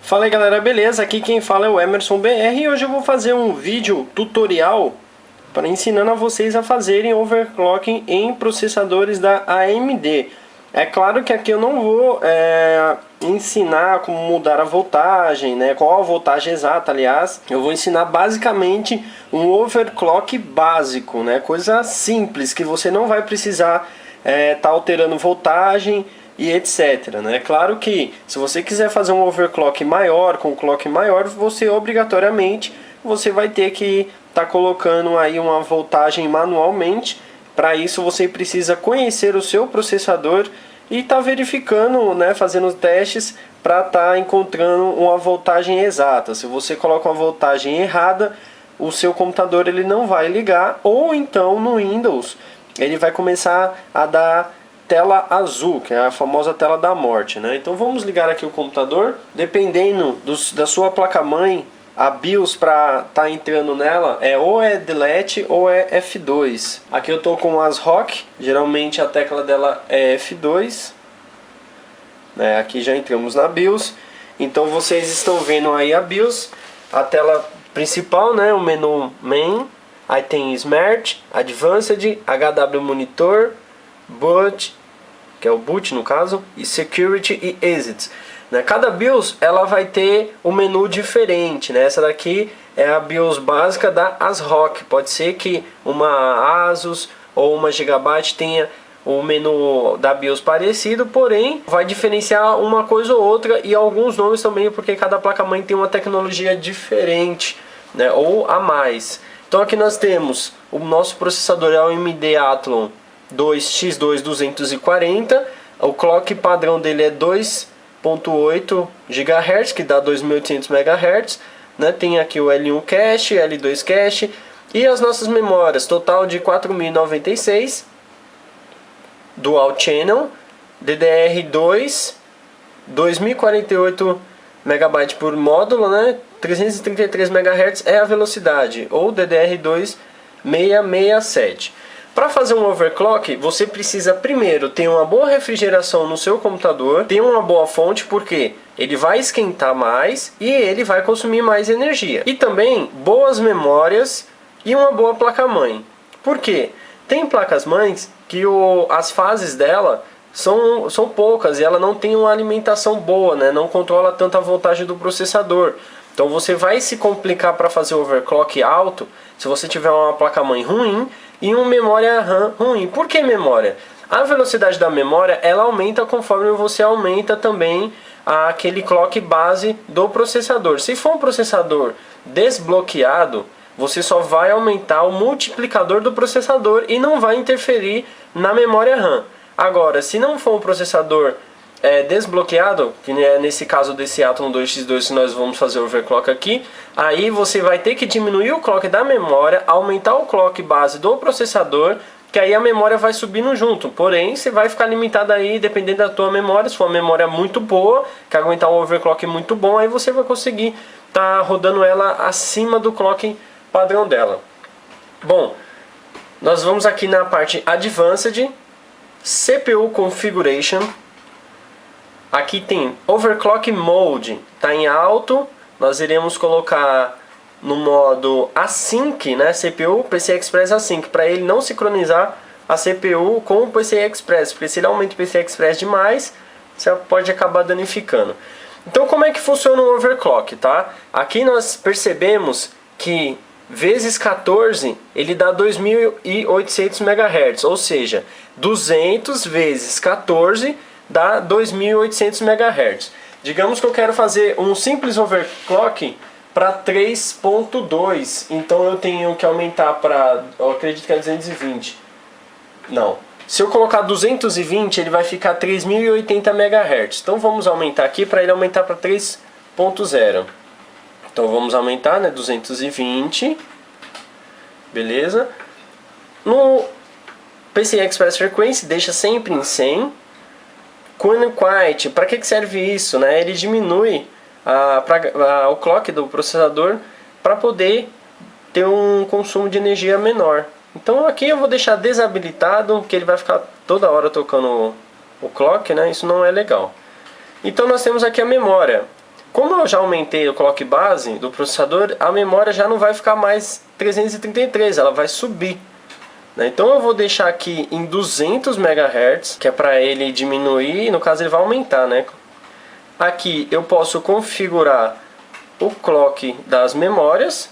Fala aí galera, beleza? Aqui quem fala é o Emerson BR e hoje eu vou fazer um vídeo tutorial para ensinando a vocês a fazerem overclocking em processadores da AMD. É claro que aqui eu não vou ensinar como mudar a voltagem, né? Qual a voltagem exata, aliás. Eu vou ensinar basicamente um overclock básico, né? Coisa simples que você não vai precisar tá alterando voltagem e etc, né? Claro que se você quiser fazer um overclock maior, com um clock maior, você obrigatoriamente vai ter que estar colocando aí uma voltagem manualmente. Para isso você precisa conhecer o seu processador e estar verificando, né, fazendo testes para estar encontrando uma voltagem exata. Se você coloca uma voltagem errada, o seu computador ele não vai ligar, ou então no Windows ele vai começar a dar tela azul, que é a famosa tela da morte, né? Então vamos ligar aqui o computador. Dependendo da sua placa-mãe, a BIOS para estar entrando nela ou é delete ou é F2. Aqui eu estou com as ROC, geralmente a tecla dela é F2. Né? Aqui já entramos na BIOS. Então vocês estão vendo aí a BIOS, a tela principal, né? O menu Main. Aí tem Smart, Advanced, HW Monitor, Boot, que é o boot no caso, e Security e Exit. Cada BIOS ela vai ter um menu diferente, né? Essa daqui é a BIOS básica da ASRock. Pode ser que uma Asus ou uma Gigabyte tenha o menu da BIOS parecido, porém vai diferenciar uma coisa ou outra e alguns nomes também, porque cada placa-mãe tem uma tecnologia diferente, né? Ou a mais. Então aqui nós temos o nosso processador AMD Athlon 2X2 240, o clock padrão dele é 2.8 GHz, que dá 2800 MHz, né? Tem aqui o L1 cache, L2 cache e as nossas memórias, total de 4096, Dual Channel, DDR2, 2048 MB por módulo, né? 333 MHz é a velocidade, ou DDR2 667. Para fazer um overclock, você precisa primeiro ter uma boa refrigeração no seu computador, ter uma boa fonte, porque ele vai esquentar mais e ele vai consumir mais energia. E também boas memórias e uma boa placa-mãe. Por quê? Tem placas-mães que as fases dela são poucas e ela não tem uma alimentação boa, né? Não controla tanta voltagem do processador. Então você vai se complicar para fazer overclock alto se você tiver uma placa-mãe ruim e uma memória RAM ruim. Por que memória? A velocidade da memória ela aumenta conforme você aumenta também aquele clock base do processador. Se for um processador desbloqueado, você só vai aumentar o multiplicador do processador e não vai interferir na memória RAM. Agora, se não for um processador desbloqueado, que é nesse caso desse Athlon 2X2 que nós vamos fazer overclock aqui, aí você vai ter que diminuir o clock da memória, aumentar o clock base do processador, que aí a memória vai subindo junto. Porém, você vai ficar limitado aí, dependendo da tua memória. Se for uma memória muito boa, que aguentar um overclock muito bom, aí você vai conseguir estar rodando ela acima do clock padrão dela. Bom, nós vamos aqui na parte Advanced, CPU Configuration. Aqui tem Overclock Mode, está em alto. Nós iremos colocar no modo Async, né? CPU PCI Express Async, para ele não sincronizar a CPU com o PCI Express, porque se ele aumenta o PCI Express demais, você pode acabar danificando. Então como é que funciona o overclock, tá? Aqui nós percebemos que vezes 14 ele dá 2800 MHz, ou seja, 200 vezes 14 dá 2800 MHz. Digamos que eu quero fazer um simples overclock para 3.2, então eu tenho que aumentar para, eu acredito que é 220. Não, se eu colocar 220 ele vai ficar 3080 MHz. Então vamos aumentar aqui para ele aumentar para 3.0. Então vamos aumentar, né, 220. Beleza? No PCI Express Frequency deixa sempre em 100. Quantum Quiet, para que serve isso, né? Ele diminui o clock do processador para poder ter um consumo de energia menor. Então aqui eu vou deixar desabilitado, que ele vai ficar toda hora tocando o clock, né? Isso não é legal. Então nós temos aqui a memória. Como eu já aumentei o clock base do processador, a memória já não vai ficar mais 333, ela vai subir. Então eu vou deixar aqui em 200 MHz, que é para ele diminuir, no caso ele vai aumentar, né? Aqui eu posso configurar o clock das memórias.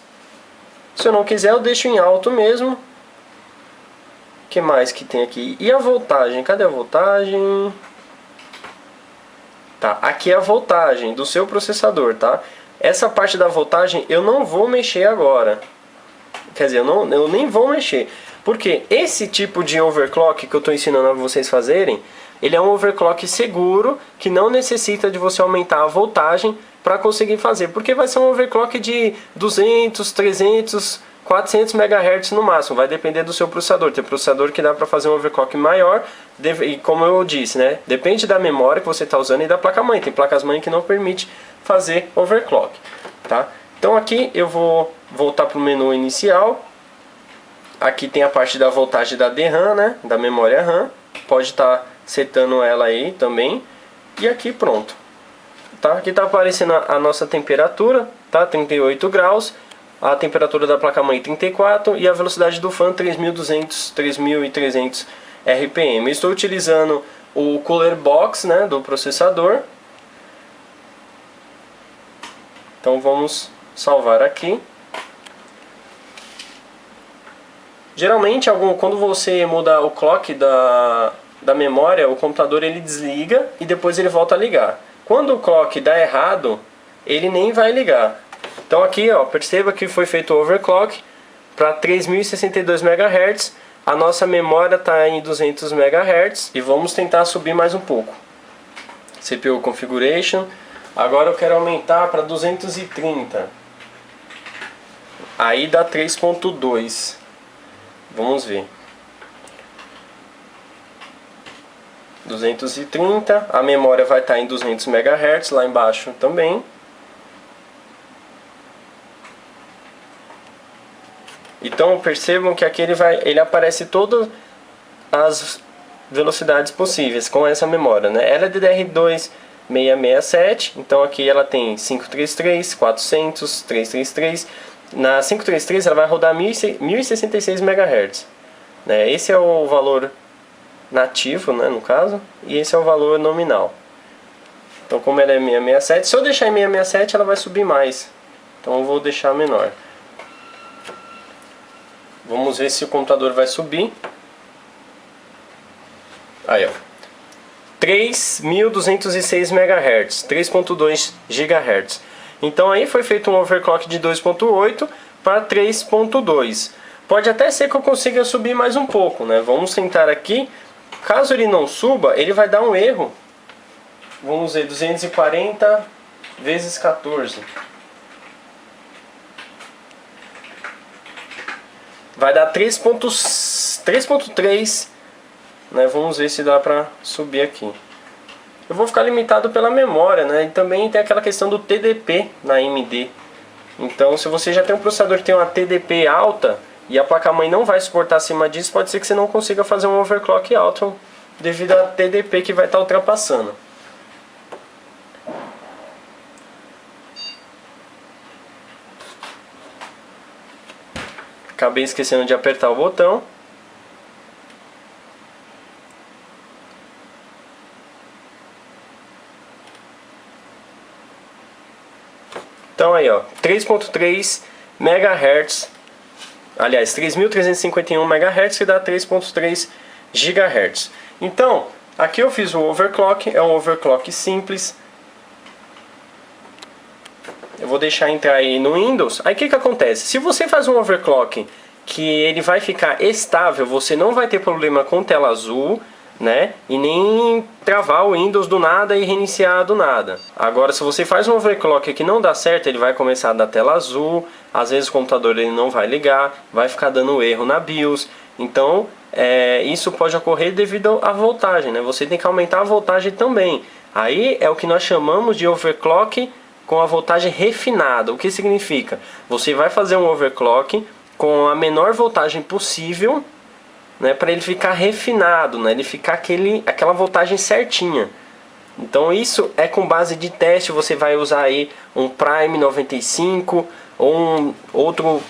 Se eu não quiser, eu deixo em alto mesmo. O que mais que tem aqui? E a voltagem? Cadê a voltagem? Tá, aqui é a voltagem do seu processador, tá? Essa parte da voltagem eu não vou mexer agora. Quer dizer, eu nem vou mexer. Porque esse tipo de overclock que eu estou ensinando a vocês fazerem, ele é um overclock seguro, que não necessita de você aumentar a voltagem para conseguir fazer. Porque vai ser um overclock de 200, 300, 400 MHz no máximo. Vai depender do seu processador. Tem processador que dá para fazer um overclock maior. E como eu disse, né? Depende da memória que você está usando e da placa-mãe. Tem placas-mãe que não permite fazer overclock. Tá? Então aqui eu vou voltar para o menu inicial. Aqui tem a parte da voltagem da DRAM, né? Da memória RAM. Pode estar setando ela aí também. E aqui pronto. Tá? Aqui está aparecendo a nossa temperatura, tá? 38 graus. A temperatura da placa-mãe 34 e a velocidade do fan 3200, 3300 RPM. Estou utilizando o Cooler Box, né, do processador. Então vamos salvar aqui. Geralmente, quando você muda o clock da memória, o computador ele desliga e depois ele volta a ligar. Quando o clock dá errado, ele nem vai ligar. Então aqui, ó, perceba que foi feito o overclock para 3062 MHz. A nossa memória está em 200 MHz e vamos tentar subir mais um pouco. CPU Configuration. Agora eu quero aumentar para 230. Aí dá 3.2. Vamos ver. 230. A memória vai estar em 200 MHz lá embaixo também. Então percebam que aqui ele aparece todas as velocidades possíveis com essa memória, né? Ela é DDR2 667, então aqui ela tem 533, 400, 333. Na 533 ela vai rodar 1066 MHz, né? Esse é o valor nativo, né, no caso, e esse é o valor nominal. Então como ela é 667, se eu deixar em 667 ela vai subir mais, então eu vou deixar menor. Vamos ver se o computador vai subir. Aí, ó. 3.206 MHz, 3.2 GHz. Então aí foi feito um overclock de 2.8 para 3.2. Pode até ser que eu consiga subir mais um pouco, né? Vamos tentar aqui. Caso ele não suba, ele vai dar um erro. Vamos ver, 240 vezes 14. Vai dar 3.3, né? Vamos ver se dá para subir aqui. Eu vou ficar limitado pela memória, né? E também tem aquela questão do TDP na AMD. Então, se você já tem um processador que tem uma TDP alta e a placa-mãe não vai suportar acima disso, pode ser que você não consiga fazer um overclock alto devido a TDP que vai estar ultrapassando. Acabei esquecendo de apertar o botão. Então aí, ó, 3.3 MHz, aliás, 3.351 MHz, que dá 3.3 GHz. Então, aqui eu fiz o overclock, é um overclock simples. Eu vou deixar entrar aí no Windows. Aí o que acontece? Se você faz um overclock que ele vai ficar estável, você não vai ter problema com tela azul, né? E nem travar o Windows do nada e reiniciar do nada. Agora, se você faz um overclock que não dá certo, ele vai começar a dar tela azul. Às vezes o computador ele não vai ligar, vai ficar dando erro na BIOS. Então, isso pode ocorrer devido à voltagem, né? Você tem que aumentar a voltagem também. Aí é o que nós chamamos de overclock com a voltagem refinada. O que significa? Você vai fazer um overclock com a menor voltagem possível, né, para ele ficar refinado, né, ele ficar aquela voltagem certinha. Então isso é com base de teste, você vai usar aí um Prime 95 ou um outro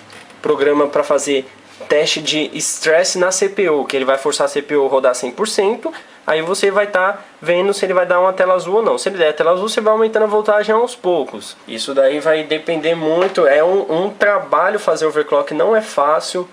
programa para fazer teste de stress na CPU, que ele vai forçar a CPU a rodar 100%, aí você vai estar vendo se ele vai dar uma tela azul ou não. Se ele der tela azul, você vai aumentando a voltagem aos poucos. Isso daí vai depender muito, é um trabalho fazer overclock, não é fácil.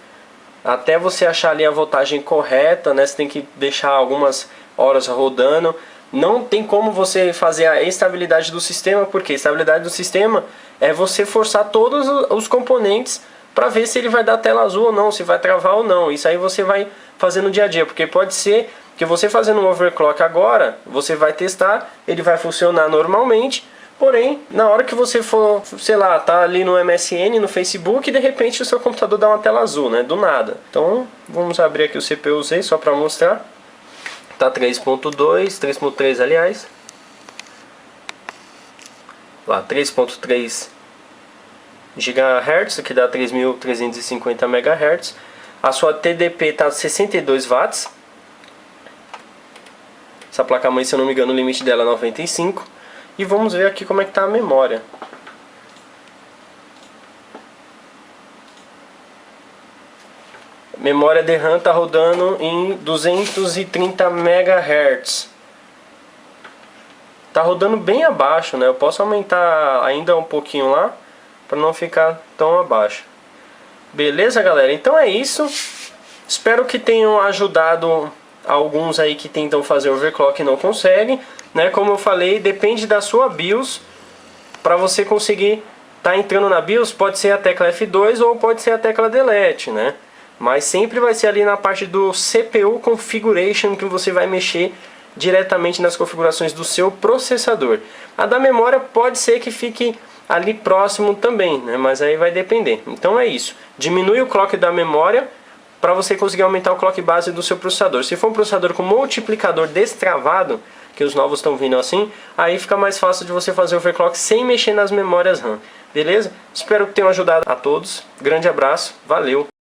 Até você achar ali a voltagem correta, né? Você tem que deixar algumas horas rodando. Não tem como você fazer a estabilidade do sistema, porque a estabilidade do sistema é você forçar todos os componentes para ver se ele vai dar tela azul ou não, se vai travar ou não. Isso aí você vai fazer no dia a dia, porque pode ser que você fazendo um overclock agora, você vai testar, ele vai funcionar normalmente, porém, na hora que você for, sei lá, tá ali no MSN, no Facebook, e de repente o seu computador dá uma tela azul, né, do nada. Então, vamos abrir aqui o CPU-Z só para mostrar. Tá 3.2, 3.3 aliás. Lá, 3.3 GHz, que dá 3.350 MHz. A sua TDP está 62 watts. Essa placa-mãe, se eu não me engano, o limite dela é 95. E vamos ver aqui como é que está a memória. Memória de RAM está rodando em 230 MHz. Está rodando bem abaixo, né? Eu posso aumentar ainda um pouquinho lá, para não ficar tão abaixo. Beleza, galera? Então é isso. Espero que tenham ajudado alguns aí que tentam fazer overclock e não conseguem, né? Como eu falei, depende da sua BIOS para você conseguir tá entrando na BIOS. Pode ser a tecla F2 ou pode ser a tecla Delete, né? Mas sempre vai ser ali na parte do CPU Configuration que você vai mexer diretamente nas configurações do seu processador. A da memória pode ser que fique ali próximo também, né? Mas aí vai depender. Então é isso. Diminui o clock da memória para você conseguir aumentar o clock base do seu processador. Se for um processador com multiplicador destravado, que os novos estão vindo assim, aí fica mais fácil de você fazer overclock sem mexer nas memórias RAM. Beleza? Espero que tenham ajudado a todos. Grande abraço. Valeu!